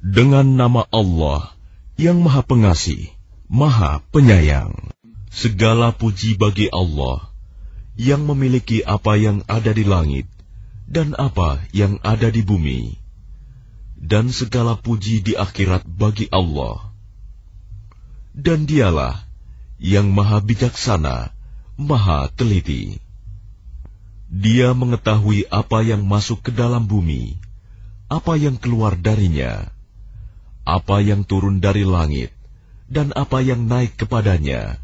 Dengan nama Allah yang Maha Pengasih, Maha Penyayang. Segala puji bagi Allah yang memiliki apa yang ada di langit dan apa yang ada di bumi. Dan segala puji di akhirat bagi Allah. Dan Dialah yang Maha Bijaksana, Maha Teliti. Dia mengetahui apa yang masuk ke dalam bumi, apa yang keluar darinya, apa yang turun dari langit, dan apa yang naik kepadanya.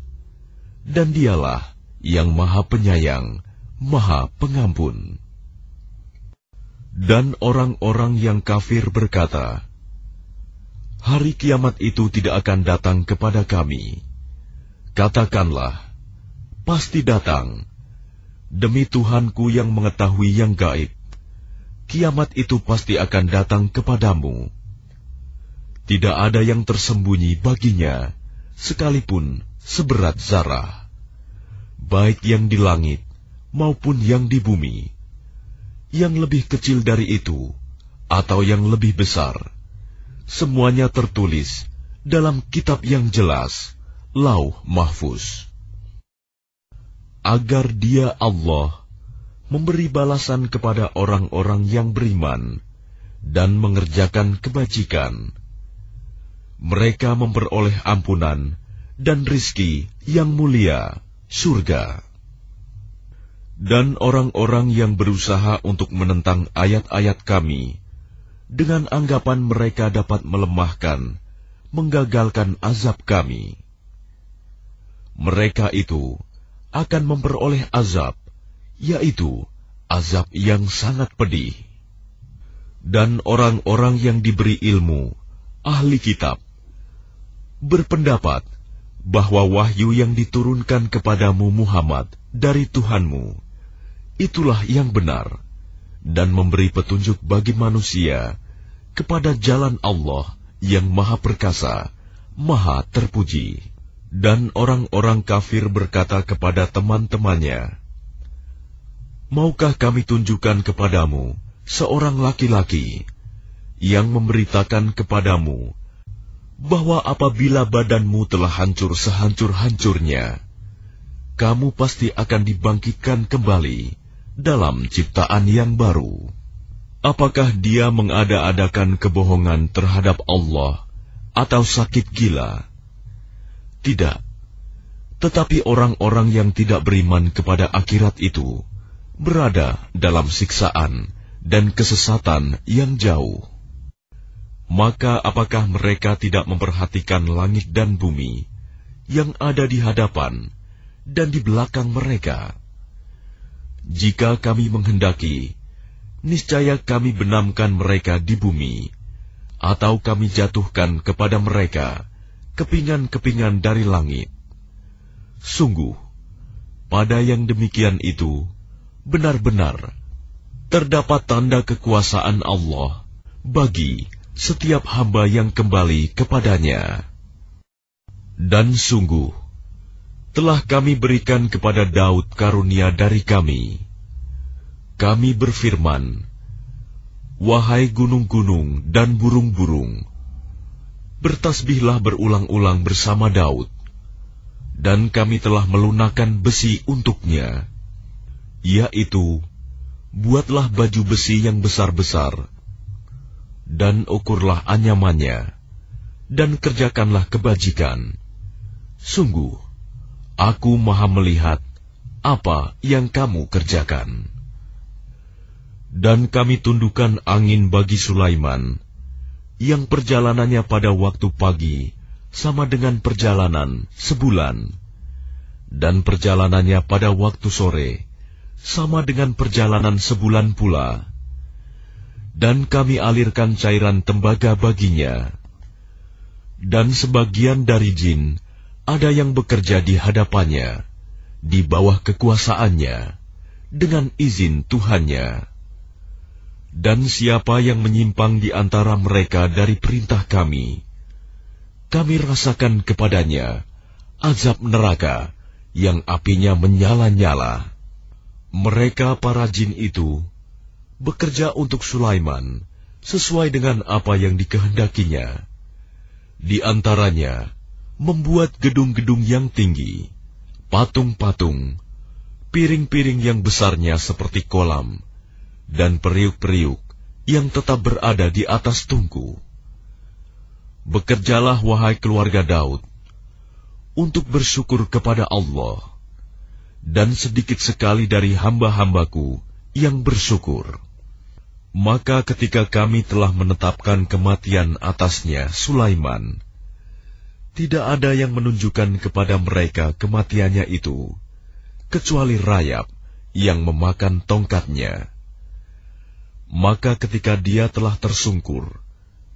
Dan Dialah yang Maha Penyayang, Maha Pengampun. Dan orang-orang yang kafir berkata, hari kiamat itu tidak akan datang kepada kami. Katakanlah, pasti datang. Demi Tuhanku yang mengetahui yang gaib, kiamat itu pasti akan datang kepadamu. Tidak ada yang tersembunyi baginya, sekalipun seberat zarah, baik yang di langit maupun yang di bumi, yang lebih kecil dari itu atau yang lebih besar. Semuanya tertulis dalam kitab yang jelas, Lauh Mahfuz. Agar Dia Allah memberi balasan kepada orang-orang yang beriman dan mengerjakan kebajikan. Mereka memperoleh ampunan dan rizki yang mulia, surga. Dan orang-orang yang berusaha untuk menentang ayat-ayat Kami, dengan anggapan mereka dapat melemahkan, menggagalkan azab Kami, mereka itu akan memperoleh azab, yaitu azab yang sangat pedih. Dan orang-orang yang diberi ilmu, ahli kitab, berpendapat bahwa wahyu yang diturunkan kepadamu Muhammad dari Tuhanmu, itulah yang benar, dan memberi petunjuk bagi manusia kepada jalan Allah yang Maha Perkasa, Maha Terpuji. Dan orang-orang kafir berkata kepada teman-temannya, maukah kami tunjukkan kepadamu seorang laki-laki yang memberitakan kepadamu bahwa apabila badanmu telah hancur sehancur-hancurnya, kamu pasti akan dibangkitkan kembali dalam ciptaan yang baru. Apakah dia mengada-adakan kebohongan terhadap Allah atau sakit gila? Tidak, tetapi orang-orang yang tidak beriman kepada akhirat itu berada dalam siksaan dan kesesatan yang jauh. Maka apakah mereka tidak memperhatikan langit dan bumi yang ada di hadapan dan di belakang mereka? Jika kami menghendaki, niscaya kami benamkan mereka di bumi, atau kami jatuhkan kepada mereka kepingan-kepingan dari langit. Sungguh, pada yang demikian itu, benar-benar terdapat tanda kekuasaan Allah bagi setiap hamba yang kembali kepadanya. Dan sungguh, telah kami berikan kepada Daud karunia dari kami. Kami berfirman, wahai gunung-gunung dan burung-burung, bertasbihlah berulang-ulang bersama Daud, dan kami telah melunakkan besi untuknya, yaitu, buatlah baju besi yang besar-besar, dan ukurlah anyamannya, dan kerjakanlah kebajikan. Sungguh, Aku Maha melihat apa yang kamu kerjakan. Dan kami tundukkan angin bagi Sulaiman, yang perjalanannya pada waktu pagi sama dengan perjalanan sebulan, dan perjalanannya pada waktu sore sama dengan perjalanan sebulan pula. Dan kami alirkan cairan tembaga baginya. Dan sebagian dari jin ada yang bekerja di hadapannya, di bawah kekuasaannya, dengan izin Tuhannya. Dan siapa yang menyimpang di antara mereka dari perintah kami, kami rasakan kepadanya azab neraka yang apinya menyala-nyala. Mereka para jin itu bekerja untuk Sulaiman sesuai dengan apa yang dikehendakinya. Di antaranya, membuat gedung-gedung yang tinggi, patung-patung, piring-piring yang besarnya seperti kolam, dan periuk-periuk yang tetap berada di atas tungku. Bekerjalah, wahai keluarga Daud, untuk bersyukur kepada Allah, dan sedikit sekali dari hamba-hambaku yang bersyukur. Maka ketika kami telah menetapkan kematian atasnya Sulaiman, tidak ada yang menunjukkan kepada mereka kematiannya itu, kecuali rayap yang memakan tongkatnya. Maka ketika dia telah tersungkur,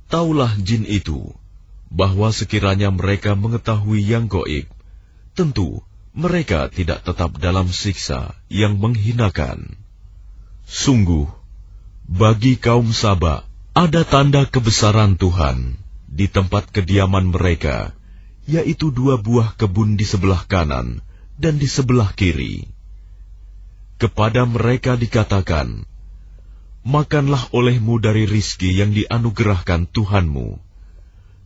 taulah jin itu, bahwa sekiranya mereka mengetahui yang gaib, tentu mereka tidak tetap dalam siksa yang menghinakan. Sungguh, bagi kaum Saba ada tanda kebesaran Tuhan di tempat kediaman mereka, yaitu 2 buah kebun di sebelah kanan dan di sebelah kiri. Kepada mereka dikatakan, makanlah olehmu dari rizki yang dianugerahkan Tuhanmu,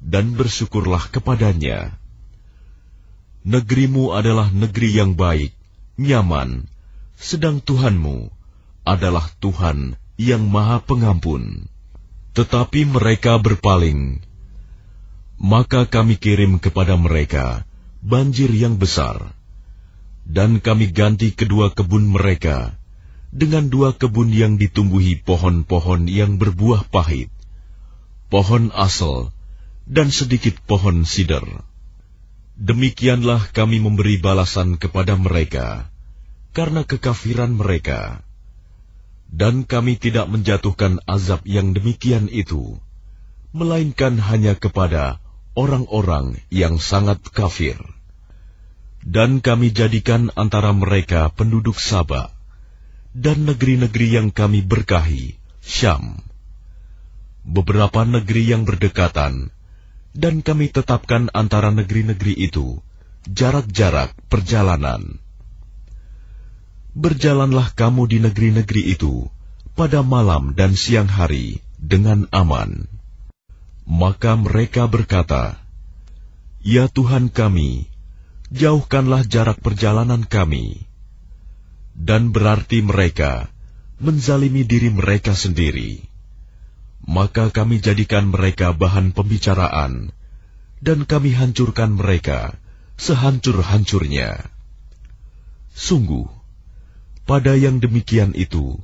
dan bersyukurlah kepadanya. Negerimu adalah negeri yang baik, nyaman, sedang Tuhanmu adalah Tuhan yang Maha Pengampun. Tetapi mereka berpaling, maka kami kirim kepada mereka banjir yang besar, dan kami ganti kedua kebun mereka dengan 2 kebun yang ditumbuhi pohon-pohon yang berbuah pahit, pohon asel, dan sedikit pohon sider. Demikianlah kami memberi balasan kepada mereka karena kekafiran mereka. Dan kami tidak menjatuhkan azab yang demikian itu, melainkan hanya kepada orang-orang yang sangat kafir. Dan kami jadikan antara mereka penduduk Saba dan negeri-negeri yang kami berkahi, Syam, beberapa negeri yang berdekatan, dan kami tetapkan antara negeri-negeri itu jarak-jarak perjalanan. Berjalanlah kamu di negeri-negeri itu pada malam dan siang hari dengan aman. Maka mereka berkata, ya Tuhan kami, jauhkanlah jarak perjalanan kami. Dan berarti mereka menzalimi diri mereka sendiri. Maka kami jadikan mereka bahan pembicaraan, dan kami hancurkan mereka sehancur-hancurnya. Sungguh, pada yang demikian itu,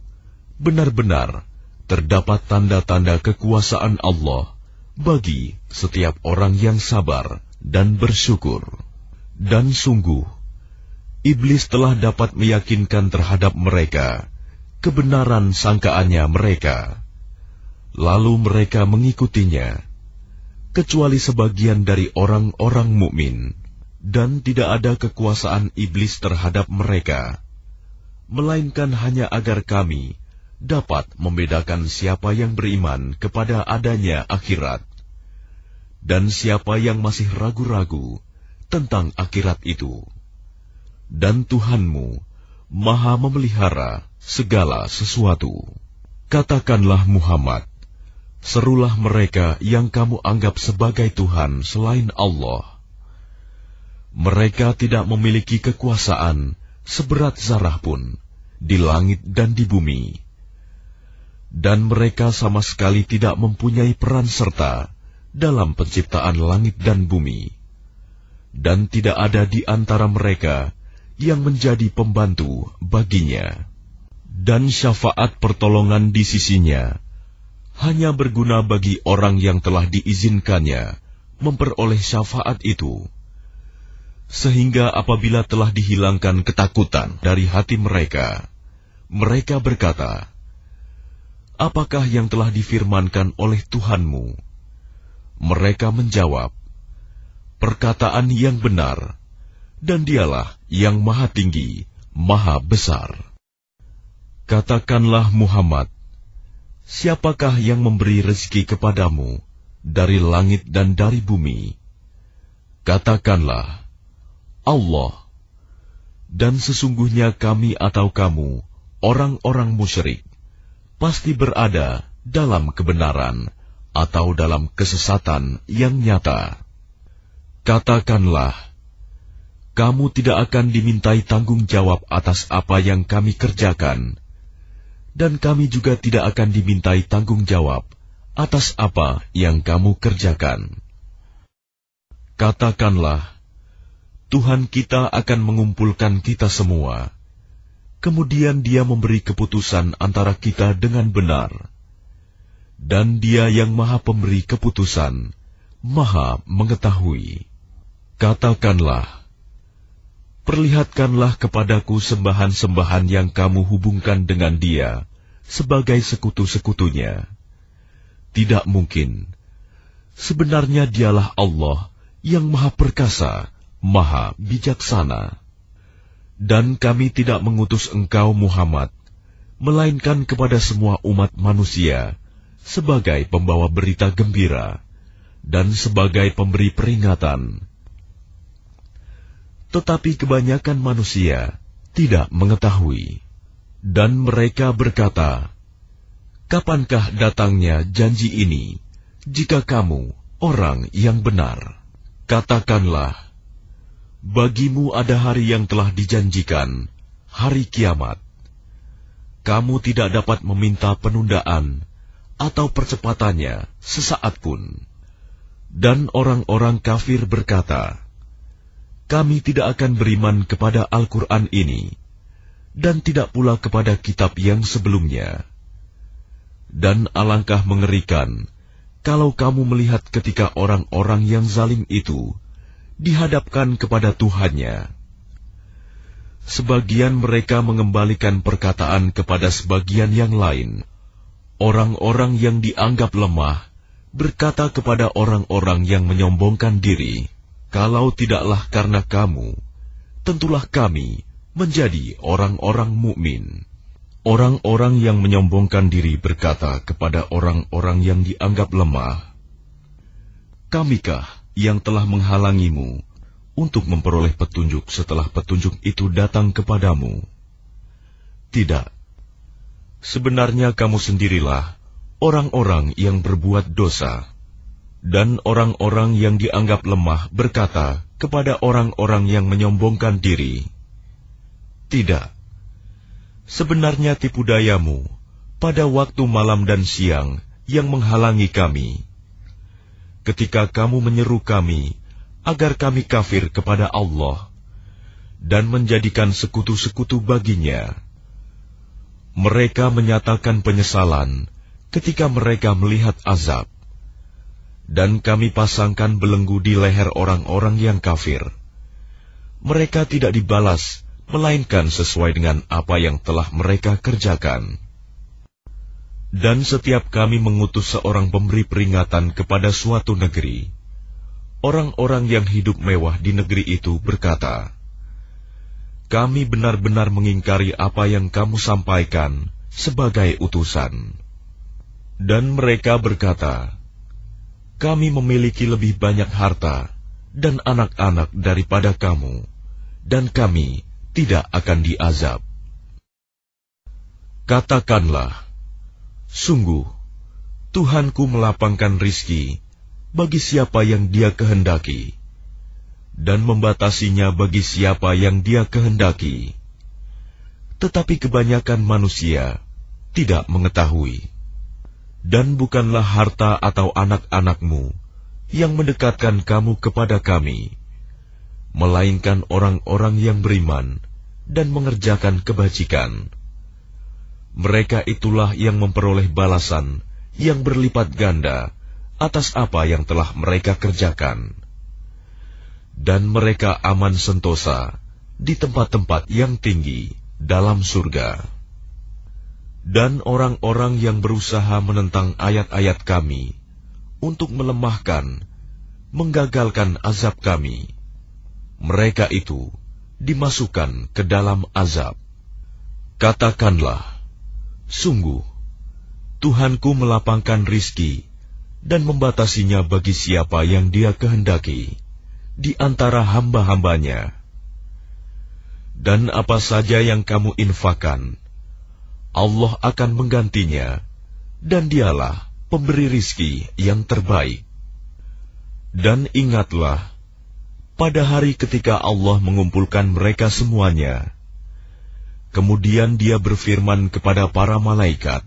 benar-benar terdapat tanda-tanda kekuasaan Allah bagi setiap orang yang sabar dan bersyukur. Dan sungguh, iblis telah dapat meyakinkan terhadap mereka kebenaran sangkaannya mereka. Lalu mereka mengikutinya, kecuali sebagian dari orang-orang mukmin, dan tidak ada kekuasaan iblis terhadap mereka, melainkan hanya agar kami dapat membedakan siapa yang beriman kepada adanya akhirat, dan siapa yang masih ragu-ragu tentang akhirat itu. Dan Tuhanmu Maha memelihara segala sesuatu. Katakanlah Muhammad, serulah mereka yang kamu anggap sebagai Tuhan selain Allah. Mereka tidak memiliki kekuasaan seberat zarah pun di langit dan di bumi, dan mereka sama sekali tidak mempunyai peran serta dalam penciptaan langit dan bumi, dan tidak ada di antara mereka yang menjadi pembantu baginya. Dan syafaat pertolongan di sisinya hanya berguna bagi orang yang telah diizinkannya memperoleh syafaat itu, sehingga apabila telah dihilangkan ketakutan dari hati mereka, mereka berkata, apakah yang telah difirmankan oleh Tuhanmu? Mereka menjawab, perkataan yang benar, dan dialah yang maha tinggi, maha besar. Katakanlah Muhammad, siapakah yang memberi rezeki kepadamu dari langit dan dari bumi? Katakanlah, Allah. Dan sesungguhnya kami atau kamu, orang-orang musyrik, pasti berada dalam kebenaran atau dalam kesesatan yang nyata. Katakanlah, kamu tidak akan dimintai tanggung jawab atas apa yang kami kerjakan, dan kami juga tidak akan dimintai tanggung jawab atas apa yang kamu kerjakan. Katakanlah, Tuhan kita akan mengumpulkan kita semua, kemudian Dia memberi keputusan antara kita dengan benar, dan Dia yang Maha Pemberi keputusan, Maha Mengetahui. Katakanlah, perlihatkanlah kepadaku sembahan-sembahan yang kamu hubungkan dengan Dia sebagai sekutu-sekutunya. Tidak mungkin. Sebenarnya Dialah Allah yang Maha Perkasa, Maha Bijaksana. Dan kami tidak mengutus engkau Muhammad, melainkan kepada semua umat manusia, sebagai pembawa berita gembira, dan sebagai pemberi peringatan. Tetapi kebanyakan manusia tidak mengetahui. Dan mereka berkata, kapankah datangnya janji ini, jika kamu orang yang benar? Katakanlah, bagimu ada hari yang telah dijanjikan, hari kiamat. Kamu tidak dapat meminta penundaan atau percepatannya sesaat pun. Dan orang-orang kafir berkata, kami tidak akan beriman kepada Al-Quran ini, dan tidak pula kepada kitab yang sebelumnya. Dan alangkah mengerikan, kalau kamu melihat ketika orang-orang yang zalim itu dihadapkan kepada Tuhannya. Sebagian mereka mengembalikan perkataan kepada sebagian yang lain. Orang-orang yang dianggap lemah berkata kepada orang-orang yang menyombongkan diri, kalau tidaklah karena kamu, tentulah kami menjadi orang-orang mukmin. Orang-orang yang menyombongkan diri berkata kepada orang-orang yang dianggap lemah, kamikah yang telah menghalangimu untuk memperoleh petunjuk setelah petunjuk itu datang kepadamu? Tidak. Sebenarnya kamu sendirilah orang-orang yang berbuat dosa. Dan orang-orang yang dianggap lemah berkata kepada orang-orang yang menyombongkan diri, tidak. Sebenarnya tipu dayamu pada waktu malam dan siang yang menghalangi kami. Ketika kamu menyeru kami agar kami kafir kepada Allah dan menjadikan sekutu-sekutu baginya. Mereka menyatakan penyesalan ketika mereka melihat azab. Dan kami pasangkan belenggu di leher orang-orang yang kafir. Mereka tidak dibalas, melainkan sesuai dengan apa yang telah mereka kerjakan. Dan setiap kami mengutus seorang pemberi peringatan kepada suatu negeri, orang-orang yang hidup mewah di negeri itu berkata, kami benar-benar mengingkari apa yang kamu sampaikan sebagai utusan. Dan mereka berkata, kami memiliki lebih banyak harta dan anak-anak daripada kamu, dan kami tidak akan diazab. Katakanlah, sungguh, Tuhanku melapangkan rizki bagi siapa yang Dia kehendaki, dan membatasinya bagi siapa yang Dia kehendaki. Tetapi kebanyakan manusia tidak mengetahui. Dan bukanlah harta atau anak-anakmu yang mendekatkan kamu kepada kami, melainkan orang-orang yang beriman dan mengerjakan kebajikan. Mereka itulah yang memperoleh balasan yang berlipat ganda atas apa yang telah mereka kerjakan. Dan mereka aman sentosa di tempat-tempat yang tinggi dalam surga. Dan orang-orang yang berusaha menentang ayat-ayat kami untuk melemahkan, menggagalkan azab kami, mereka itu dimasukkan ke dalam azab. Katakanlah, sungguh, Tuhanku melapangkan rizki dan membatasinya bagi siapa yang Dia kehendaki di antara hamba-hambanya. Dan apa saja yang kamu infakkan, Allah akan menggantinya dan Dialah pemberi rizki yang terbaik. Dan ingatlah, pada hari ketika Allah mengumpulkan mereka semuanya, kemudian Dia berfirman kepada para malaikat,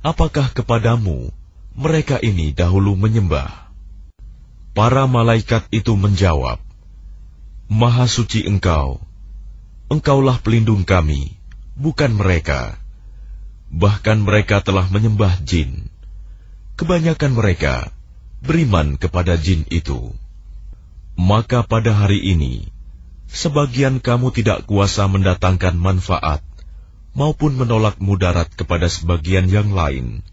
apakah kepadamu mereka ini dahulu menyembah? Para malaikat itu menjawab, Maha suci Engkau, Engkaulah pelindung kami, bukan mereka. Bahkan mereka telah menyembah jin. Kebanyakan mereka beriman kepada jin itu. Maka pada hari ini, sebagian kamu tidak kuasa mendatangkan manfaat maupun menolak mudarat kepada sebagian yang lain.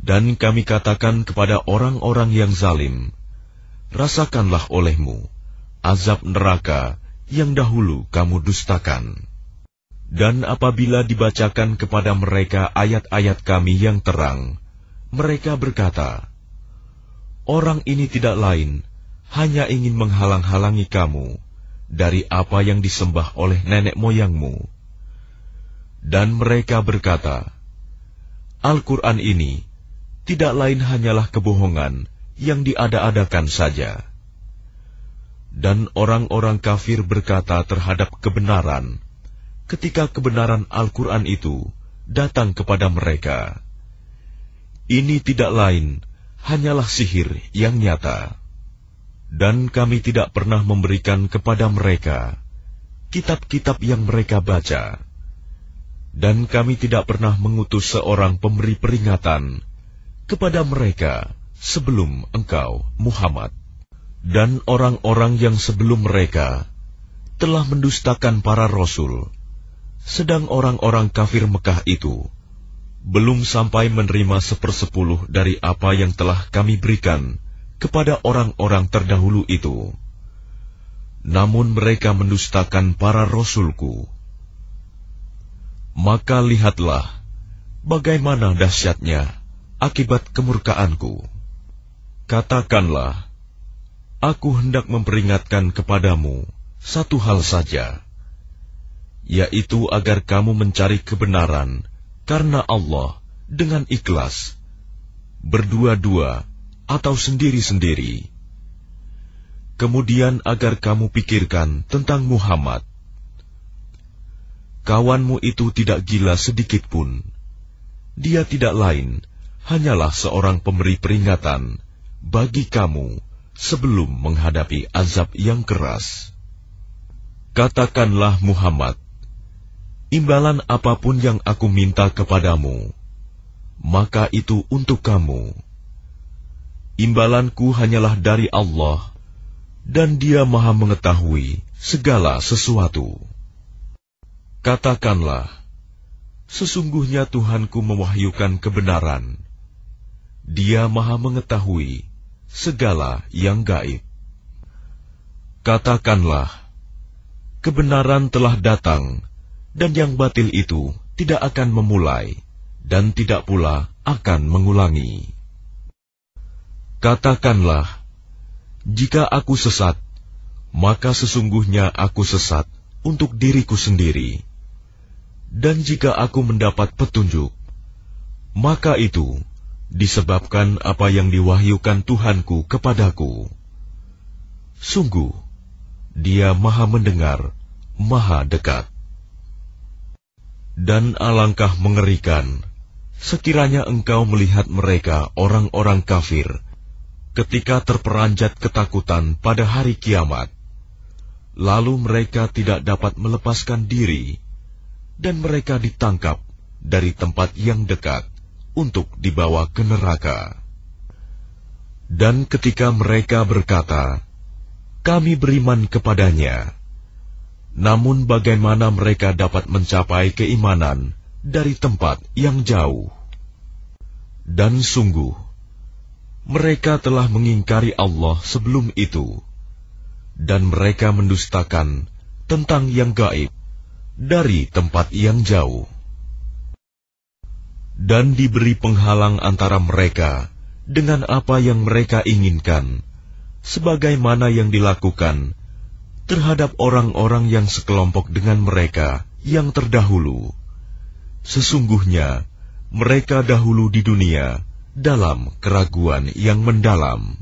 Dan kami katakan kepada orang-orang yang zalim, rasakanlah olehmu azab neraka yang dahulu kamu dustakan. Dan apabila dibacakan kepada mereka ayat-ayat kami yang terang, mereka berkata, orang ini tidak lain, hanya ingin menghalang-halangi kamu dari apa yang disembah oleh nenek moyangmu. Dan mereka berkata, Al-Quran ini tidak lain hanyalah kebohongan yang diada-adakan saja. Dan orang-orang kafir berkata terhadap kebenaran, ketika kebenaran Al-Quran itu datang kepada mereka, ini tidak lain hanyalah sihir yang nyata. Dan kami tidak pernah memberikan kepada mereka kitab-kitab yang mereka baca. Dan kami tidak pernah mengutus seorang pemberi peringatan kepada mereka sebelum engkau, Muhammad. Dan orang-orang yang sebelum mereka telah mendustakan para rasul, sedang orang-orang kafir Mekah itu belum sampai menerima 1/10 dari apa yang telah kami berikan kepada orang-orang terdahulu itu. Namun mereka mendustakan para rasulku. Maka lihatlah bagaimana dahsyatnya akibat kemurkaanku. Katakanlah, aku hendak memperingatkan kepadamu satu hal saja, yaitu agar kamu mencari kebenaran karena Allah dengan ikhlas, berdua-dua atau sendiri-sendiri. Kemudian agar kamu pikirkan tentang Muhammad. Kawanmu itu tidak gila sedikit pun. Dia tidak lain hanyalah seorang pemberi peringatan bagi kamu sebelum menghadapi azab yang keras. Katakanlah Muhammad, imbalan apapun yang aku minta kepadamu, maka itu untuk kamu. Imbalanku hanyalah dari Allah, dan Dia Maha mengetahui segala sesuatu. Katakanlah, sesungguhnya Tuhanku mewahyukan kebenaran. Dia Maha mengetahui segala yang gaib. Katakanlah, kebenaran telah datang, dan yang batil itu tidak akan memulai, dan tidak pula akan mengulangi. Katakanlah, jika aku sesat, maka sesungguhnya aku sesat untuk diriku sendiri. Dan jika aku mendapat petunjuk, maka itu disebabkan apa yang diwahyukan Tuhanku kepadaku. Sungguh, Dia Maha mendengar, Maha dekat. Dan alangkah mengerikan sekiranya engkau melihat mereka orang-orang kafir ketika terperanjat ketakutan pada hari kiamat, lalu mereka tidak dapat melepaskan diri, dan mereka ditangkap dari tempat yang dekat untuk dibawa ke neraka. Dan ketika mereka berkata, kami beriman kepadanya, namun bagaimana mereka dapat mencapai keimanan dari tempat yang jauh? Dan sungguh, mereka telah mengingkari Allah sebelum itu, dan mereka mendustakan tentang yang gaib dari tempat yang jauh. Dan diberi penghalang antara mereka dengan apa yang mereka inginkan, sebagaimana yang dilakukan terhadap orang-orang yang sekelompok dengan mereka yang terdahulu. Sesungguhnya mereka dahulu di dunia dalam keraguan yang mendalam.